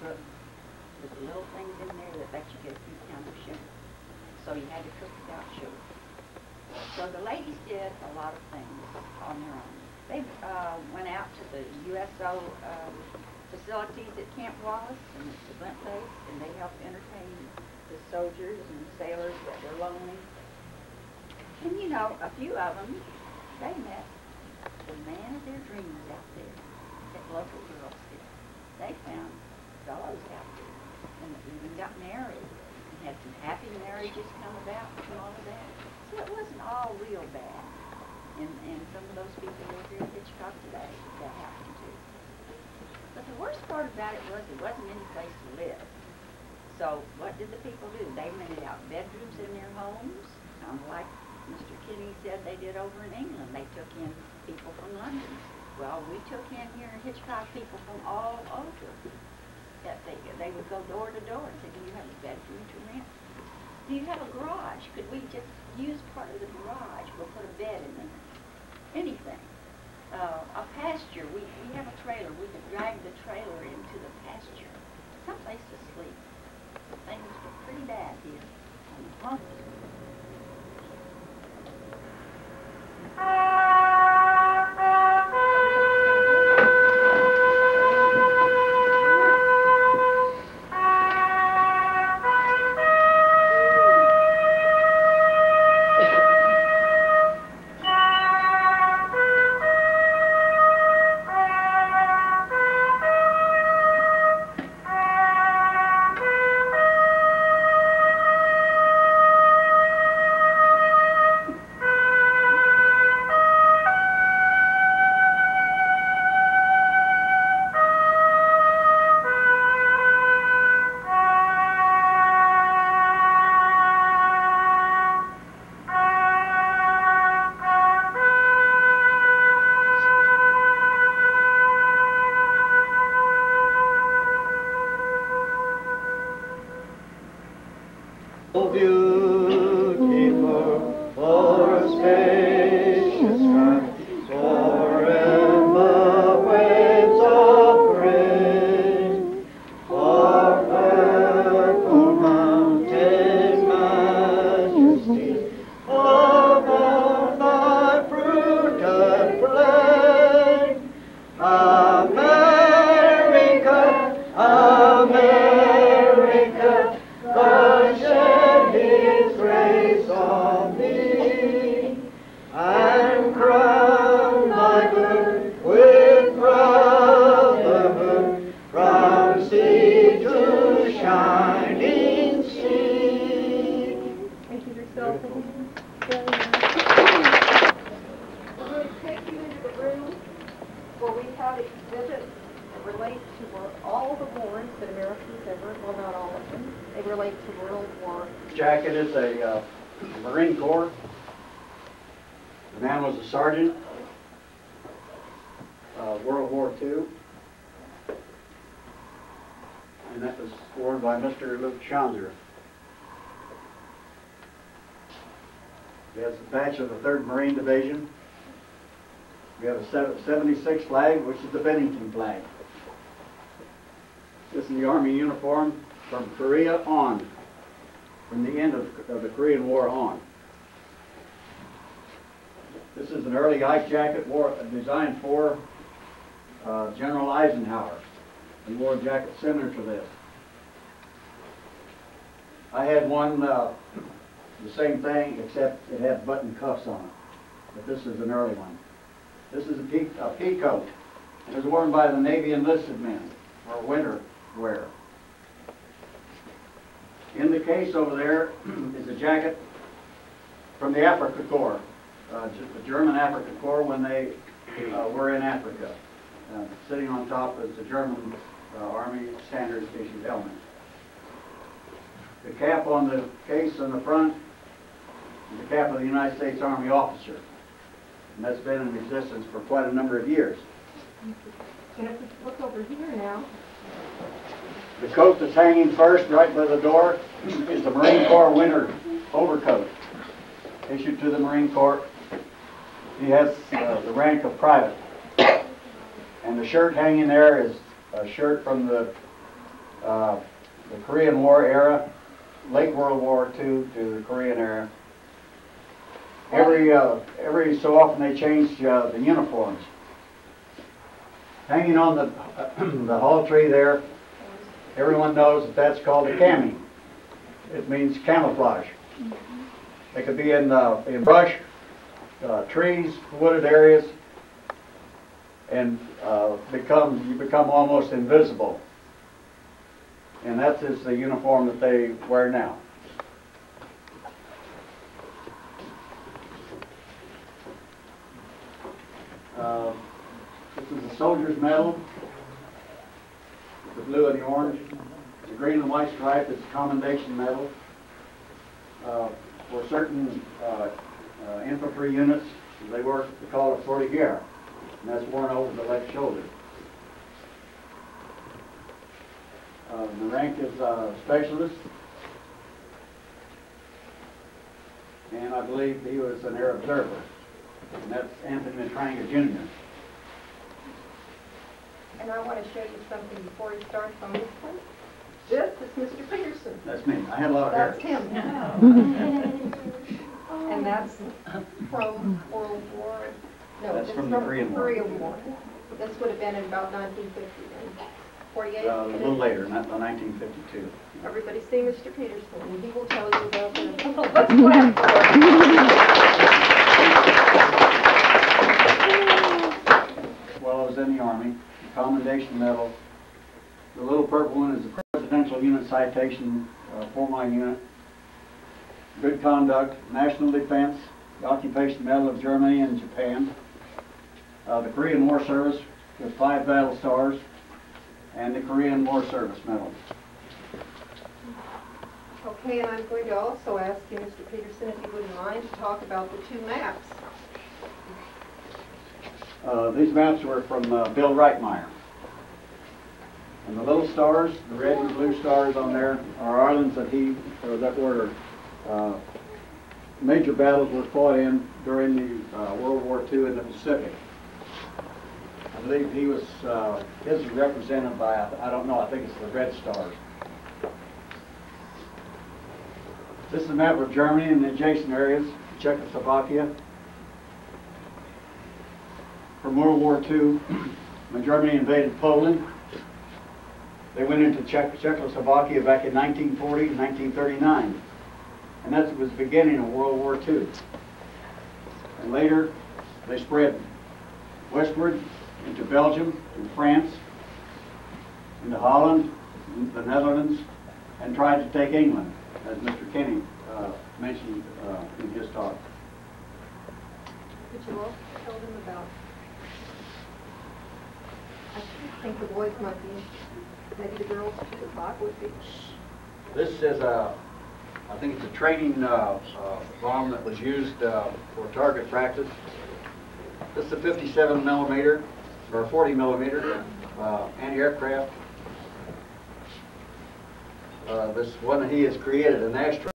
cook with the little things in there that let you get a few pounds of sugar. So you had to cook without sugar. So the ladies did a lot of things on their own. They went out to the USO facilities at Camp Wallace and at the Flint Base, and they helped entertain the soldiers and sailors that were lonely. And you know, a few of them, they met the man of their dreams out there at local girls' school. They found fellows out there and even got married and had some happy marriages come about from all of that. So it wasn't all real bad. And some of those people live here in Hitchcock today that happened to. But the worst part about it was there wasn't any place to live. So what did the people do? They rented out bedrooms in their homes, kind of like Mr. Kinney said they did over in England. They took in people from London. Well, we took in here in Hitchcock people from all over. That they would go door to door and say, do you have a bedroom to rent? Do you have a garage? Could we just use part of the garage? We'll put a bed in there. Anything. A pasture. We have a trailer. We could drag the trailer into the pasture. Someplace to sleep. Things were pretty bad here on the farm. Jacket is a Marine Corps. The man was a sergeant, World War II, and that was worn by Mr. Luke Chandra. He has a patch of the 3rd Marine Division. We have a 76 flag, which is the Bennington flag. This is the Army uniform from Korea on. From the end of the Korean War on. This is an early ice jacket designed for General Eisenhower. He wore a jacket similar to this. I had one, the same thing, except it had button cuffs on it. But this is an early one. This is a pea coat. It was worn by the Navy enlisted men for winter wear. In the case over there is a jacket from the Africa Corps, the German Africa Corps when they were in Africa. Sitting on top is the German Army standard issued helmet. The cap on the case on the front is the cap of the United States Army officer. And that's been in existence for quite a number of years. And if we look over here now. The coat that's hanging first, right by the door, is the Marine Corps winter overcoat, issued to the Marine Corps. He has the rank of private. And the shirt hanging there is a shirt from the the Korean War era, late World War II to the Korean era. Every so often they changed the uniforms. Hanging on the hall tree there, everyone knows that that's called a cami. It means camouflage. They could be in brush, trees, wooded areas, and you become almost invisible. And that is the uniform that they wear now. This is a soldier's medal, the blue and the orange. The green and white stripe is a commendation medal. For certain infantry units, they call it Dorthy, and that's worn over the left shoulder. The rank is specialist, and I believe he was an air observer, and that's Anthony Matranga Jr. And I want to show you something before he starts on this one. This is Mr. Peterson. That's me. I had a lot of hair. That's him. And that's from World War. No, That's from the Korean War. War. This would have been in about 1950 then. 48? A little later, not 1952. Everybody see Mr. Peterson, and he will tell you about the... Let's clap for him. While I was in the Army, Commendation Medal. The little purple one is a Presidential Unit Citation for my unit. Good Conduct, National Defense, the Occupation Medal of Germany and Japan. The Korean War Service with 5 battle stars, and the Korean War Service Medal. Okay, and I'm going to also ask you, Mr. Peterson, if you wouldn't mind, to talk about the 2 maps. These maps were from Bill Reitmeyer. And the little stars, the red and blue stars on there, are islands that were major battles were fought in during the World War II in the Pacific. I believe his is represented by, I don't know, I think it's the red stars. This is a map of Germany and the adjacent areas, Czechoslovakia. From World War II, when Germany invaded Poland, they went into Czechoslovakia back in 1940 and 1939. And that was the beginning of World War II. And later, they spread westward into Belgium and France, into Holland, into the Netherlands, and tried to take England, as Mr. Kenny mentioned in his talk. Could you also tell them about, I think the boys might be, maybe the girls too, the clock would be. This is I think it's a training bomb that was used for target practice. This is a 57 millimeter or 40 millimeter anti-aircraft. This one that he has created, an astronaut.